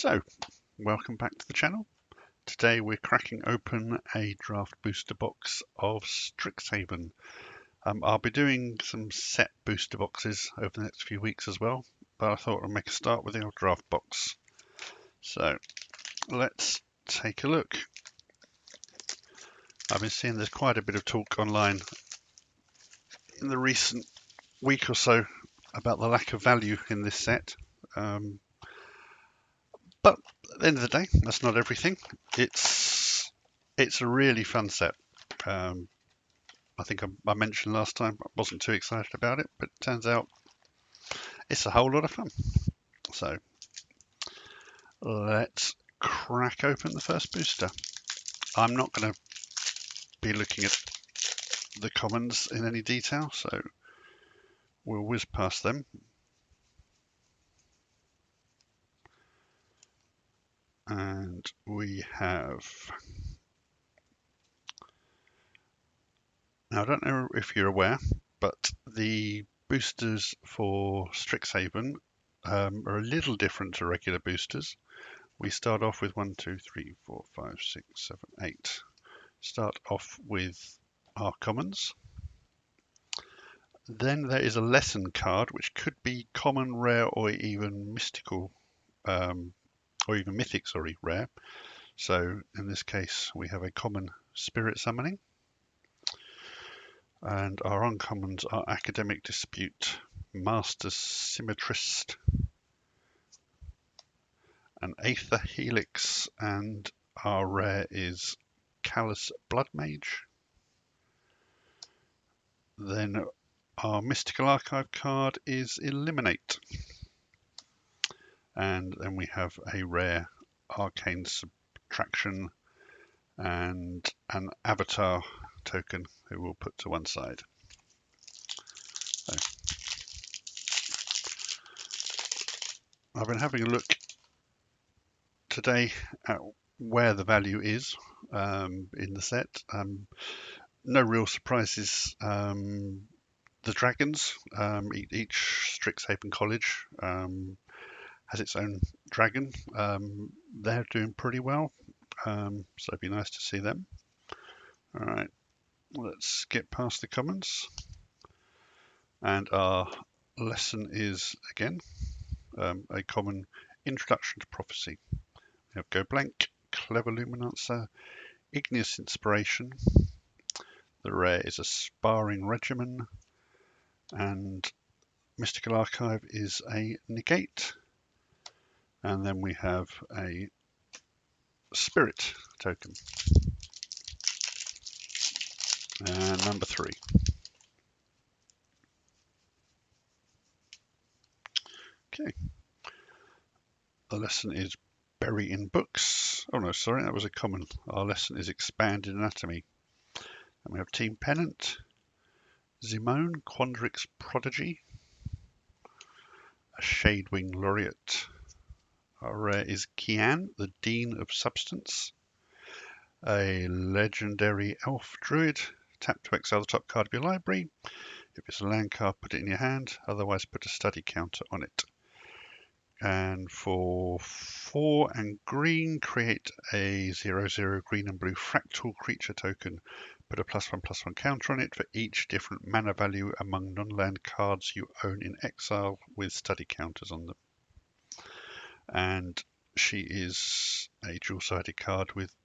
So, welcome back to the channel. Today we're cracking open a draft booster box of Strixhaven. I'll be doing some set booster boxes over the next few weeks as well, but I thought I'd make a start with the old draft box. So, let's take a look. I've been seeing there's quite a bit of talk online in the recent week or so about the lack of value in this set. But at the end of the day, that's not everything. It's a really fun set. I think I mentioned last time I wasn't too excited about it, but it turns out it's a whole lot of fun. So let's crack open the first booster. I'm not going to be looking at the commons in any detail, so we'll whiz past them. And we have, now I don't know if you're aware, but the boosters for Strixhaven are a little different to regular boosters. We start off with 1, 2, 3, 4, 5, 6, 7, 8. Start off with our commons. Then there is a lesson card, which could be common, rare, or even mythical, or even mythic, sorry, rare. So in this case, we have a common spirit summoning. And our uncommons are Academic Dispute, Master Symmetrist, an Aether Helix, and our rare is Callous Blood Mage. Then our Mystical Archive card is Eliminate. And then we have a rare Arcane Subtraction and an Avatar token who we'll put to one side. So, I've been having a look today at where the value is in the set. No real surprises. The dragons, each Strixhaven college has its own dragon. They're doing pretty well, so it'd be nice to see them. All right, let's skip past the commons. And our lesson is, again, a common Introduction to Prophecy. We have Go Blank, Clever Luminancer, Igneous Inspiration. The rare is a Sparring Regimen, and Mystical Archive is a Negate. And then we have a Spirit token. And number 3. Okay. The lesson is Bury in Books. Oh no, sorry, that was a common. Our lesson is Expand in Anatomy. And we have Team Pennant, Zimone, Quandrix Prodigy, a Shadewing Laureate. Our rare is Kian, the Dean of Substance, a legendary elf druid. Tap to exile the top card of your library. If it's a land card, put it in your hand. Otherwise, put a study counter on it. And for 4 and green, create a 0/0 green and blue fractal creature token. Put a +1/+1 counter on it for each different mana value among non-land cards you own in exile with study counters on them. And she is a dual-sided card with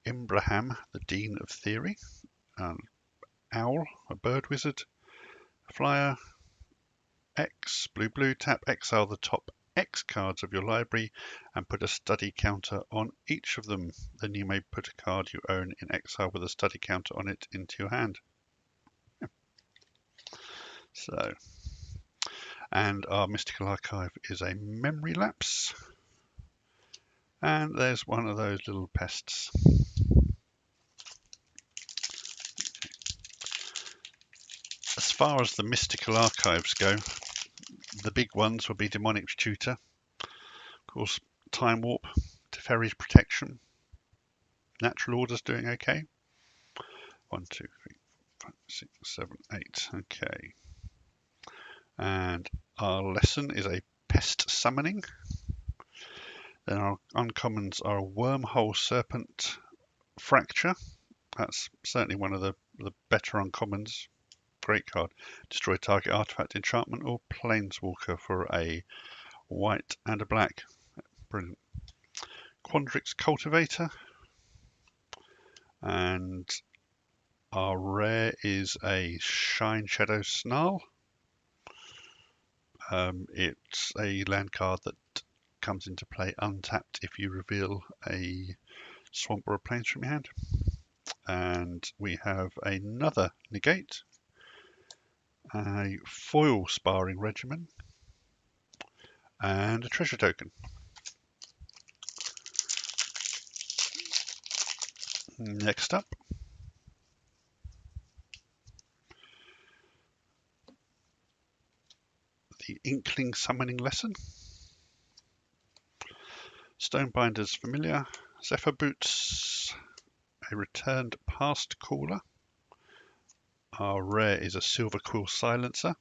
Imbraham, the Dean of Theory, an Owl, a bird wizard, a flyer, X, blue, tap, exile the top X cards of your library and put a study counter on each of them. Then you may put a card you own in exile with a study counter on it into your hand. Yeah. So, and our Mystical Archive is a Memory Lapse. And there's one of those little pests. As far as the Mystical Archives go, the big ones will be Demonic Tutor, of course, Time Warp, Teferi's Protection, Natural Order's doing okay. 1, 2, 3, 4, 5, 6, 7, 8. Okay. And our lesson is a Pest Summoning. Then our uncommons are Wormhole Serpent Fracture. That's certainly one of the better uncommons. Great card. Destroy target artifact, enchantment, or planeswalker for a white and a black. Brilliant. Quandrix Cultivator. And our rare is a Shine Shadow Snarl. It's a land card that comes into play untapped if you reveal a swamp or a plains from your hand. And we have another negate, a foil sparring regimen, and a treasure token. Next up, the Inkling Summoning Lesson. Stonebinder's Familiar, Zephyr Boots, a returned past caller. Our rare is a Silver Quill Silencer.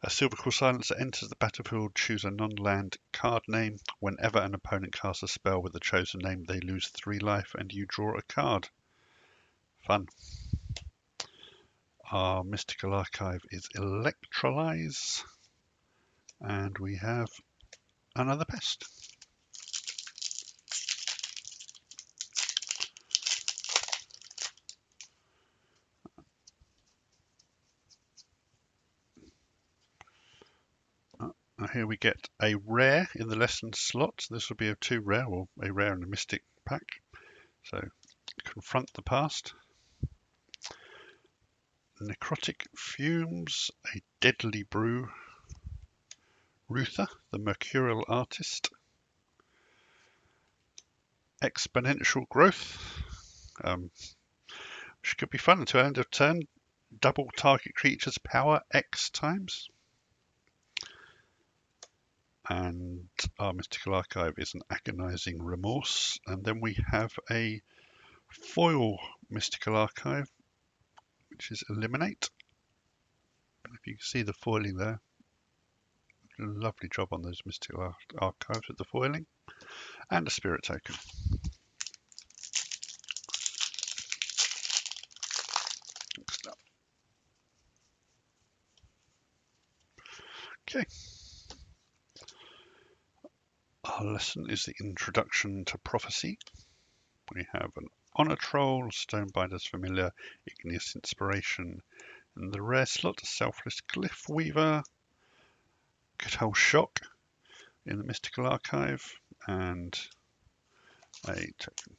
A Silver Quill Silencer enters the battlefield, choose a non-land card name. Whenever an opponent casts a spell with the chosen name, they lose 3 life and you draw a card. Fun. Our Mystical Archive is Electrolyze. And we have another pest. Here we get a rare in the lesson slot. This will be a 2 rare, or a rare and a mystic pack. So, Confront the Past. Necrotic Fumes, a Deadly Brew. Ruther, the Mercurial Artist. Exponential Growth, which could be fun until end of turn. Double target creature's power X times. And our Mystical Archive is an Agonizing Remorse. And then we have a foil Mystical Archive, which is Eliminate. If you can see the foiling there, lovely job on those Mystical Archives with the foiling. And a Spirit Token. Next up. Okay. Our lesson is the Introduction to Prophecy. We have an Honor Troll, Stonebinder's Familiar, Igneous Inspiration, and the rare slot, Selfless Glyph Weaver, Good Old Shock in the Mystical Archive, and a token.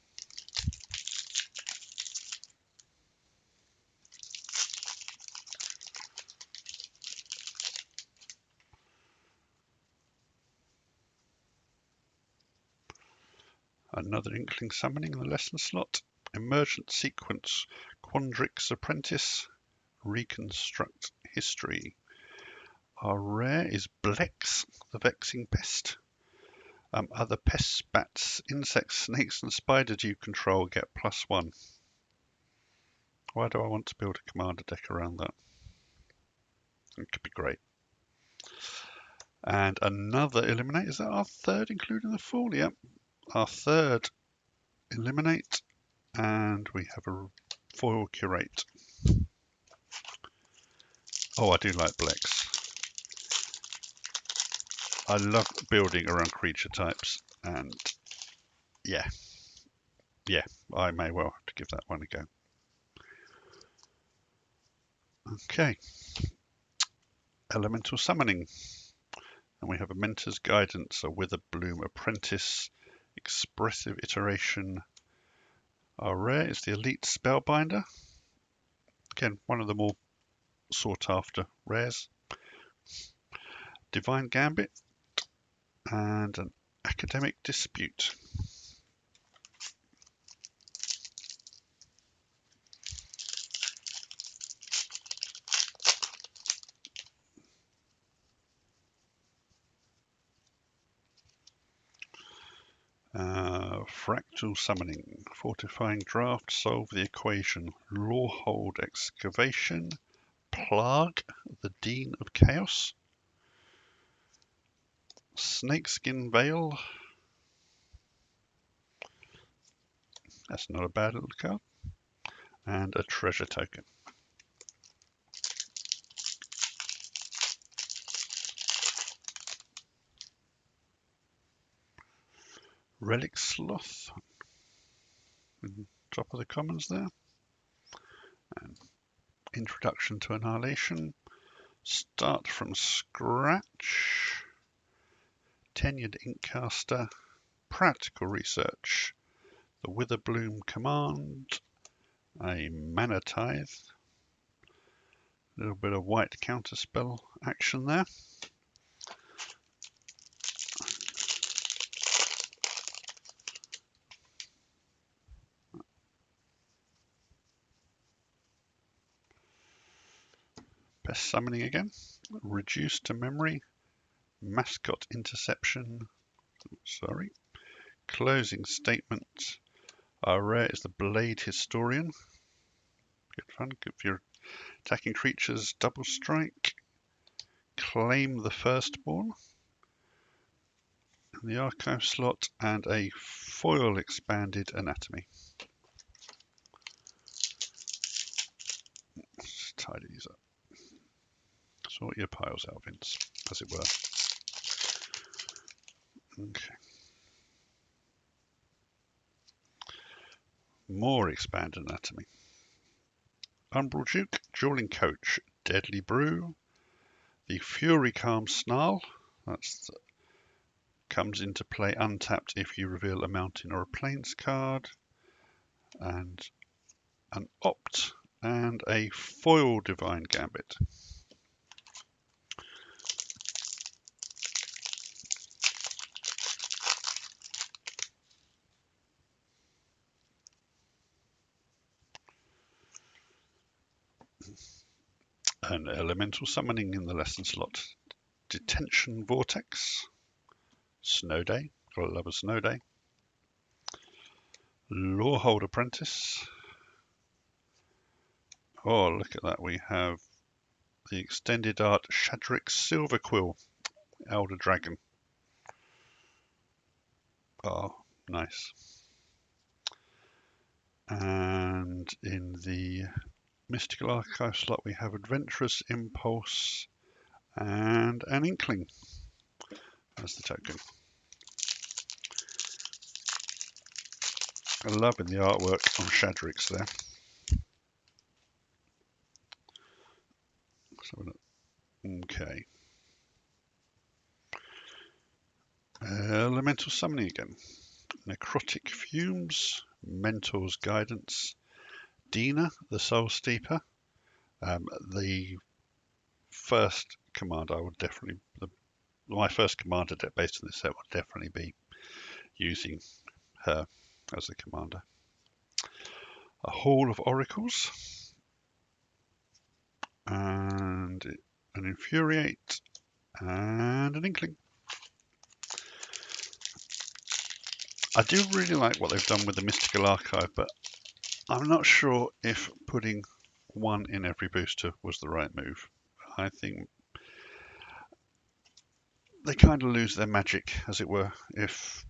Another Inkling Summoning in the lesson slot, Emergent Sequence, Quandrix Apprentice, Reconstruct History. Our rare is Blex, the Vexing Pest. Other pests, bats, insects, snakes, and spiders you control get +1. Why do I want to build a commander deck around that? It could be great. And another Eliminate. Is that our third, including the foil? Yep. Our third Eliminate. And we have a foil Curate. Oh, I do like Blex. I love building around creature types. And yeah, I may well have to give that one a go. Okay. Elemental Summoning. And we have a Mentor's Guidance, a Witherbloom Apprentice, Expressive Iteration. Our rare is the Elite Spellbinder. Again, one of the more sought after rares. Divine Gambit and an Academic Dispute. Fractal Summoning, Fortifying Draft, Solve the Equation, Lawhold Excavation, Plague, the Dean of Chaos, Snakeskin Veil, That's not a bad little card. And a treasure token. Relic Sloth. Top of the commons there. And Introduction to Annihilation. Start from scratch. Tenured Inkcaster. Practical Research. The Witherbloom Command. A Mana Tithe. A little bit of white counterspell action there. Best Summoning again. Reduced to Memory. Mascot Interception. Sorry. Closing Statement. Our rare is the Blade Historian. Good fun. Good for your attacking creatures. Double Strike. Claim the Firstborn. The archive slot, and a foil expanded anatomy. Let's tidy these up. Sort your piles out, Vince, as it were. Okay. More expanded anatomy. Umbral Duke, Dueling Coach, Deadly Brew, the Fury Calm Snarl. Comes into play untapped if you reveal a mountain or a plains card, and an Opt, and a foil Divine Gambit. An Elemental Summoning in the lesson slot. Detention Vortex. Snow Day. Gotta love a snow day. Lorehold Apprentice. Oh, look at that. We have the extended art Shadrick Silverquill, Elder Dragon. Oh, nice. And in the Mystical Archive slot, we have Adventurous Impulse and an Inkling as the token. I'm loving the artwork on Shadrick's there. Okay. Elemental Summoning again. Necrotic Fumes, Mentor's Guidance, Dina, the Soul Steeper. The first command I would definitely, my first commander deck based on this set would definitely be using her as the commander. A Hall of Oracles, and an Infuriate, and an Inkling. I do really like what they've done with the Mystical Archive, but I'm not sure if putting one in every booster was the right move. I think they kind of lose their magic, as it were, if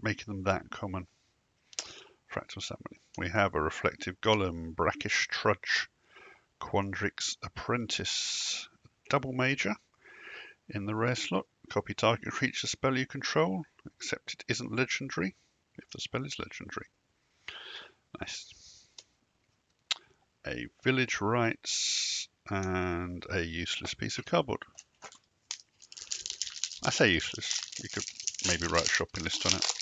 making them that common. Fractal Summoning. We have a Reflective Golem, Brackish Trudge, Quandrix Apprentice, Double Major in the rare slot. Copy target creature spell you control, except it isn't legendary if the spell is legendary. Nice. A Village Rites and a useless piece of cardboard. I say useless. You could maybe write a shopping list on it.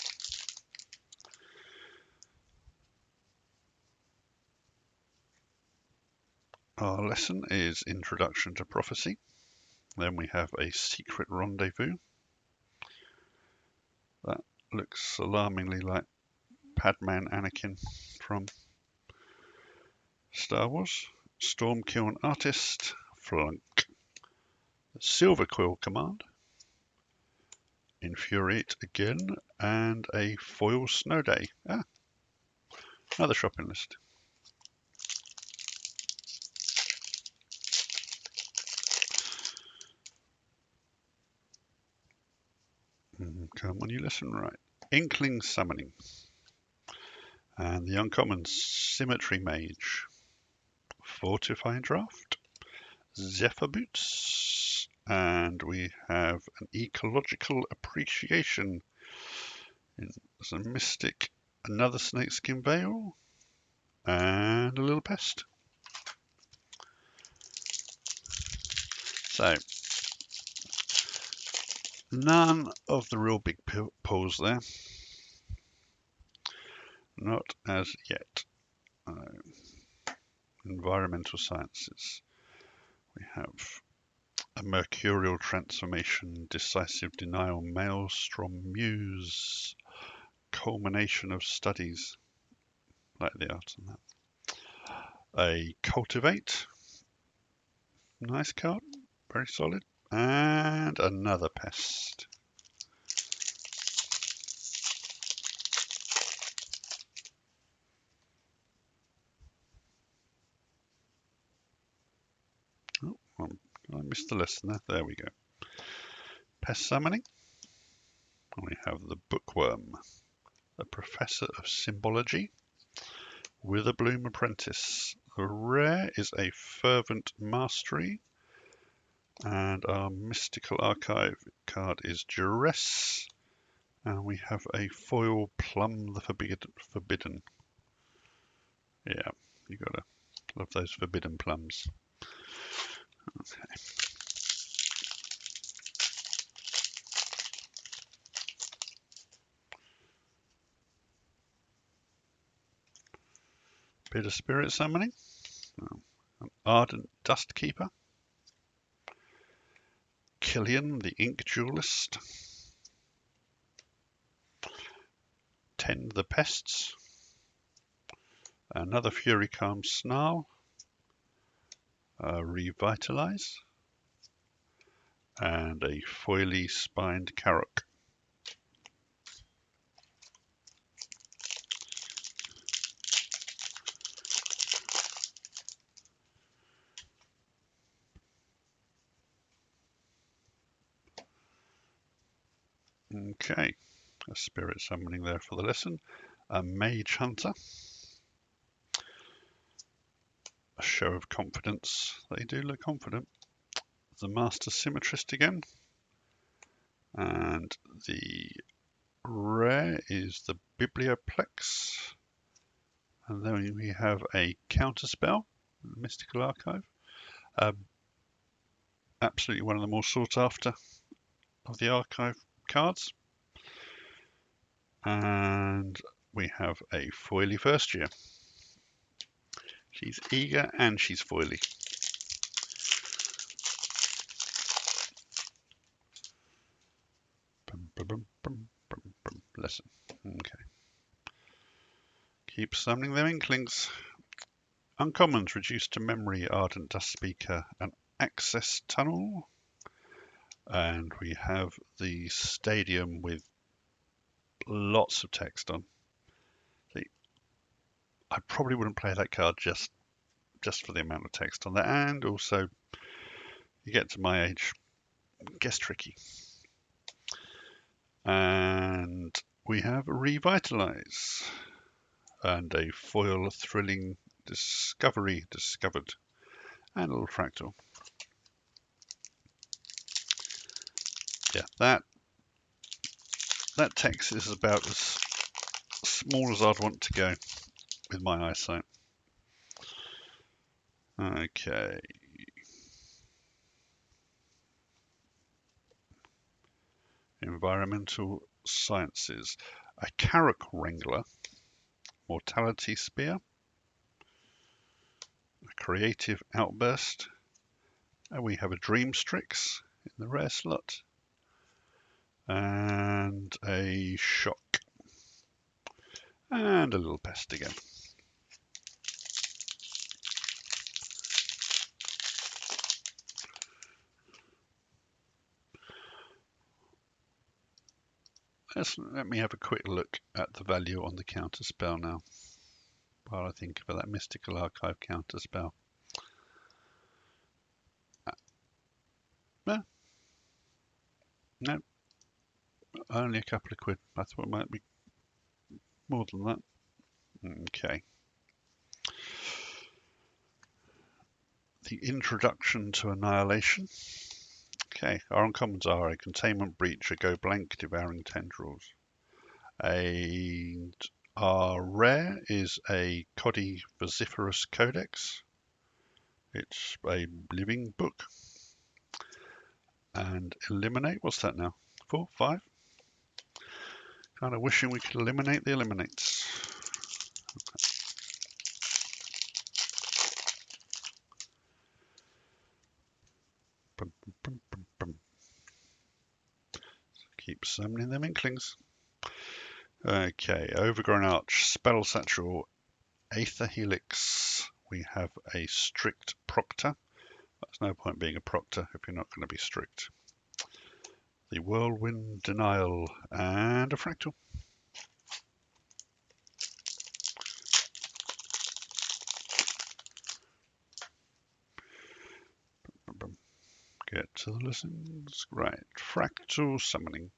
Our lesson is Introduction to Prophecy. Then we have a Secret Rendezvous. That looks alarmingly like Padme and Anakin from Star Wars. Stormkiln Artist, Flunk. Silverquill Command. Infuriate again, and a foil Snow Day. Another shopping list. Come on, you listen right. Inkling Summoning. And the uncommon Symmetry Mage, Fortifying Draft, Zephyr Boots, and we have an Ecological Appreciation. There's a Mystic, another Snakeskin Veil, and a little Pest. So, none of the real big pulls there. Not as yet. Environmental Sciences. We have a Mercurial Transformation, Decisive Denial, Maelstrom Muse, Culmination of Studies. Like the art on that. A Cultivate. Nice card. Very solid. And another Pest. Oh, I missed the lesson there. There we go. Pest Summoning. And we have the Bookworm, a Professor of Symbology, Witherbloom Apprentice. The rare is a Fervent Mastery, and our Mystical Archive card is Duress, and we have a foil Plum the Forbidden. Yeah, you gotta love those forbidden plums. Okay. Bit of Spirit Summoning. An Ardent Dust Keeper. Killian the Ink Duelist. Tend the Pests. Another Fury Calm Snarl. Revitalize. And a foily spined Karok. Okay, a Spirit Summoning there for the lesson. A Mage Hunter. A Show of Confidence. They do look confident. The Master Symmetrist again. And the rare is the Biblioplex. And then we have a Counterspell, Mystical Archive. Absolutely one of the more sought after of the archive cards. And we have a foily first year. She's eager and she's foily. Lesson. Okay. Keep summoning them Inklings. Uncommons reduced to memory, Ardent Dust Speaker, and Access Tunnel. And we have the Stadium with lots of text on. See, I probably wouldn't play that card just for the amount of text on that, and also you get to my age, it gets tricky. And we have Revitalize and a foil Thrilling Discovery discovered, and a little fractal. Yeah, that text is about as small as I'd want to go with my eyesight. Okay. Environmental Sciences. A Karok Wrangler. Mortality Spear. A Creative Outburst. And we have a Dream Strix in the rare slot. And a Shock. And a little Pest again. Let me have a quick look at the value on the counterspell now, while I think about that Mystical Archive counterspell. No, only a couple of quid. I thought it might be more than that. Okay. The Introduction to Annihilation. Okay, our uncommons are a Containment Breach, a Go Blank, Devouring Tendrils. Our rare is a Coddy Vociferous Codex. It's a living book. And Eliminate, what's that now? 4, 5? Kind of wishing we could eliminate the eliminates. Bum, bum, bum, bum. Keep summoning them inklings. Okay, Overgrown Arch, Spell Satchel, Aether Helix. We have a Strict Proctor. There's no point being a Proctor if you're not going to be strict. The Whirlwind Denial and a Fractal. Get to the listens. Right, Fractal Summoning.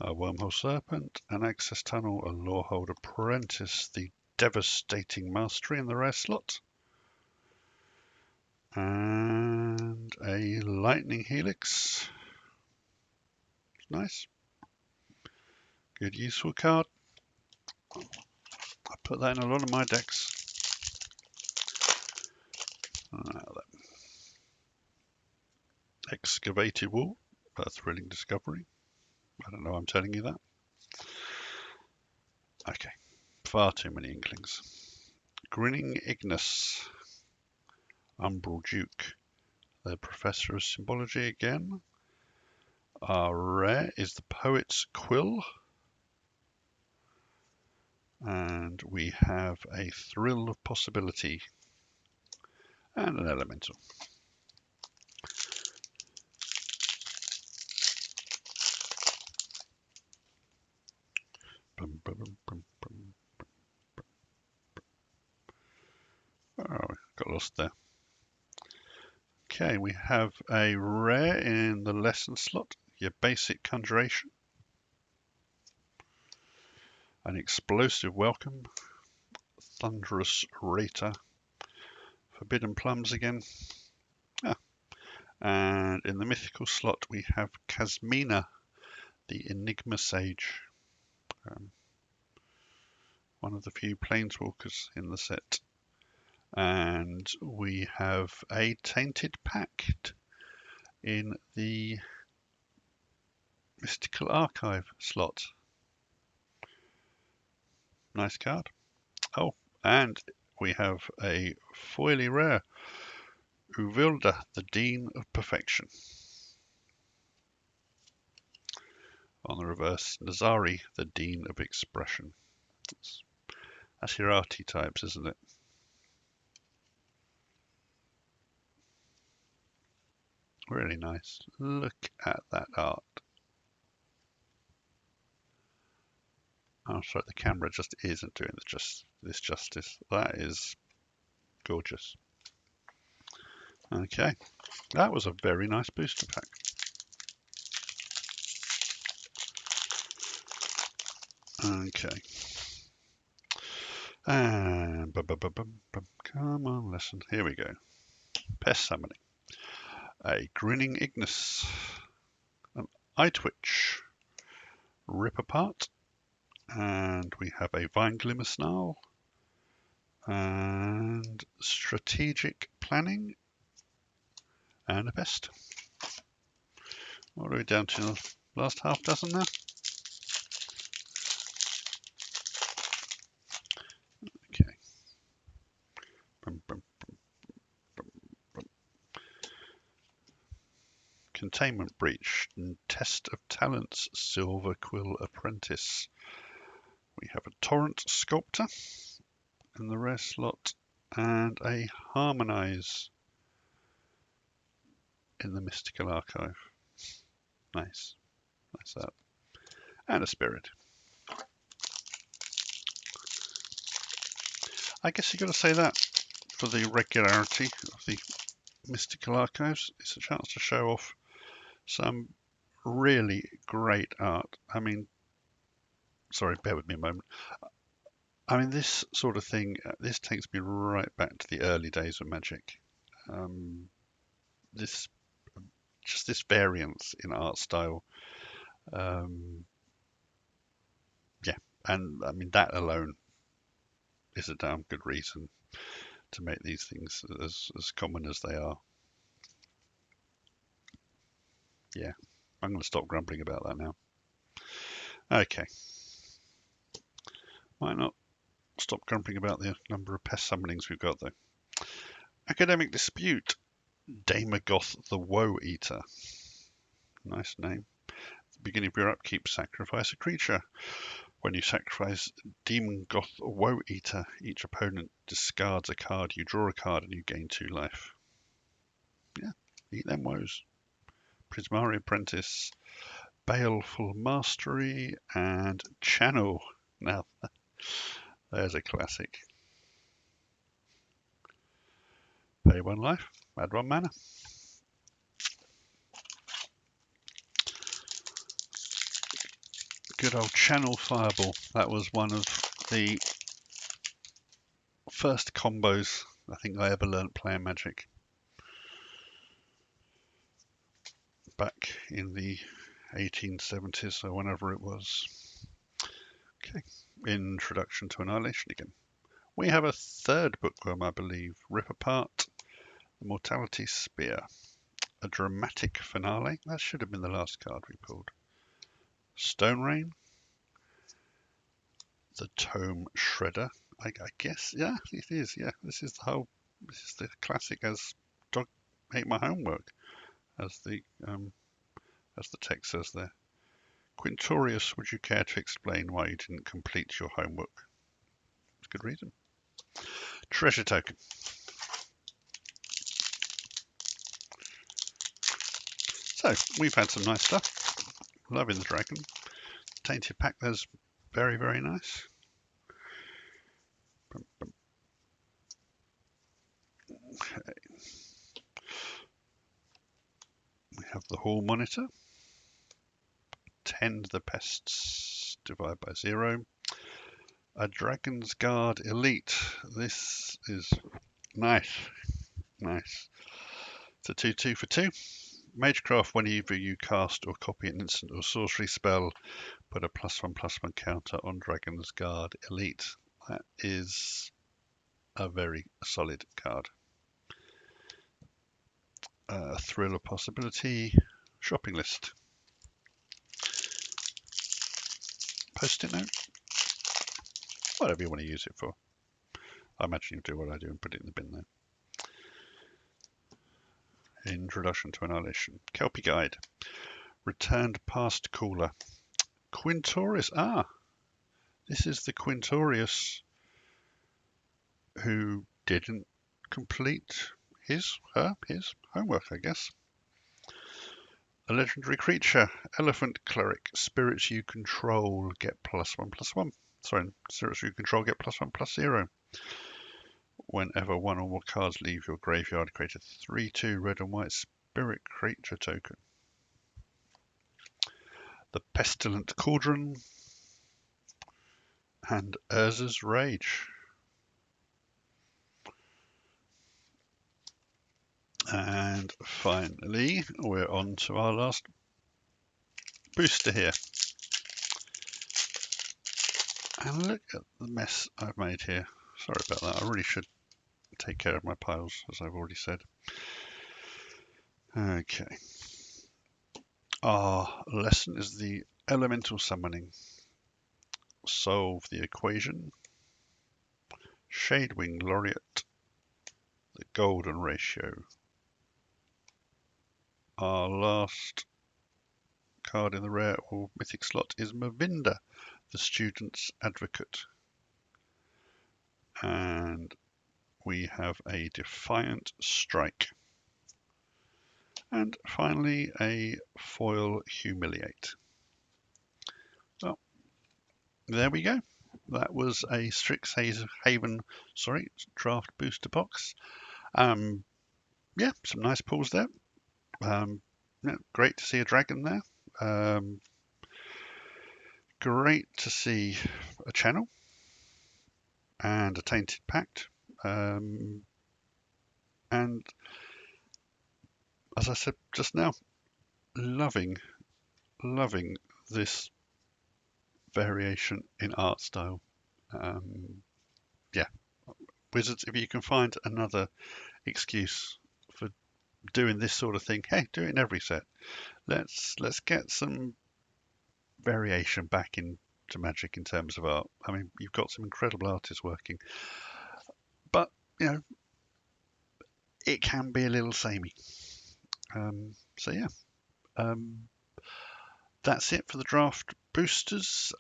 A Wormhole Serpent, an Access Tunnel, a Lorehold Apprentice, the Devastating Mastery in the rare slot, and a Lightning Helix. Nice. Good useful card. I put that in a lot of my decks. Excavated Wall, a Thrilling Discovery. I don't know, I'm telling you that. Okay, far too many inklings. Grinning Ignis, Umbral Duke, the Professor of Symbology again. Our rare is the Poet's Quill. And we have a Thrill of Possibility and an Elemental. Oh, got lost there. Okay, we have a rare in the lesson slot, your basic Conjuration. An Explosive Welcome, Thunderous Rater, Forbidden Plums again. And in the mythical slot we have Kasmina, the Enigma Sage. One of the few planeswalkers in the set. And we have a Tainted Pact in the Mystical Archive slot. Nice card. Oh, and we have a foily rare, Uvilda, the Dean of Perfection. On the reverse, Nazari, the Dean of Expression. That's your arty types, isn't it? Really nice. Look at that art. Oh, sorry, the camera just isn't doing this justice. That is gorgeous. Okay, that was a very nice booster pack. Okay. And come on, listen. Here we go. Pest Summoning. A Grinning Ignis. An Eye Twitch. Rip Apart. And we have a Vine Glimmer Snarl. And Strategic Planning. And a Pest. What are we down to the last half dozen now? Okay. Containment Breach, Test of Talents, Silver Quill Apprentice. We have a Torrent Sculptor in the rare slot and a Harmonize in the Mystical Archive. Nice. Nice that. And a Spirit. I guess you've got to say that for the regularity of the Mystical Archives. It's a chance to show off some really great art. I mean, sorry, bear with me a moment. I mean, this sort of thing, this takes me right back to the early days of Magic. Um, this just this variance in art style. Um, yeah, and I mean that alone is a damn good reason to make these things as common as they are. Yeah, I'm going to stop grumbling about that now. Okay, might not stop grumbling about the number of pest summonings we've got though. Academic Dispute, Daemagoth the Woe Eater. Nice name. At the beginning of your upkeep, sacrifice a creature. When you sacrifice Demon Goth Woe Eater, each opponent discards a card, you draw a card, and you gain 2 life. Yeah, eat them woes. Prismari Apprentice, Baleful Mastery, and Channel. Now, there's a classic. Pay 1 life, add 1 mana. Good old Channel Fireball. That was one of the first combos I think I ever learnt playing Magic. Back in the 1870s or whenever it was. Okay, Introduction to Annihilation again. We have a third bookworm, I believe. Rip Apart, the Mortality Spear. A dramatic finale. That should have been the last card we pulled. Stone Rain. The Tome Shredder. I guess, yeah, it is. Yeah, this is the classic as Dog Ate My Homework, as the text says there. Quintorius, would you care to explain why you didn't complete your homework? It's a good reason. Treasure Token. So, we've had some nice stuff. Loving the dragon. Tainted Pack, there's very, very nice. Okay. We have the Hall Monitor. Tend the Pests, divide by 0. A Dragon's Guard Elite. This is nice. Nice. It's a 2/2 for 2. Magecraft, whenever you cast or copy an instant or sorcery spell, put a +1/+1 counter on Dragon's Guard Elite. That is a very solid card. Thrill of Possibility. Shopping List. Post-it note. Whatever you want to use it for. I imagine you do what I do and put it in the bin there. Introduction to Annihilation. Kelpie Guide. Returned Past Caller. Quintorius. Ah, this is the Quintorius who didn't complete his homework, I guess. A legendary creature. Elephant Cleric. Spirits you control get +1/+1. Sorry, spirits you control get +1/+0. Whenever one or more cards leave your graveyard, create a 3/2 red and white spirit creature token. The Pestilent Cauldron and Urza's Rage. And finally, we're on to our last booster here. And look at the mess I've made here. Sorry about that. I really should take care of my piles, as I've already said. Okay. Our lesson is the elemental summoning. Solve the equation. Shadewing Laureate. The golden ratio. Our last card in the rare or mythic slot is Mavinda, the student's advocate. And we have a Defiant Strike. And finally, a Foil Humiliate. Well, there we go. That was a Strixhaven, draft booster box. Yeah, some nice pulls there. Yeah, great to see a dragon there. Great to see a channel. and a Tainted Pact. And as I said just now, loving this variation in art style. Yeah, Wizards, if you can find another excuse for doing this sort of thing, hey, do it in every set. Let's get some variation back into Magic in terms of art. I mean, you've got some incredible artists working, but you know it can be a little samey. So yeah, um, that's it for the draft boosters.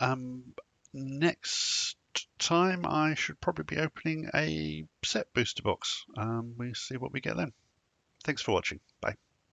Next time I should probably be opening a set booster box. We'll see what we get then. Thanks for watching. Bye.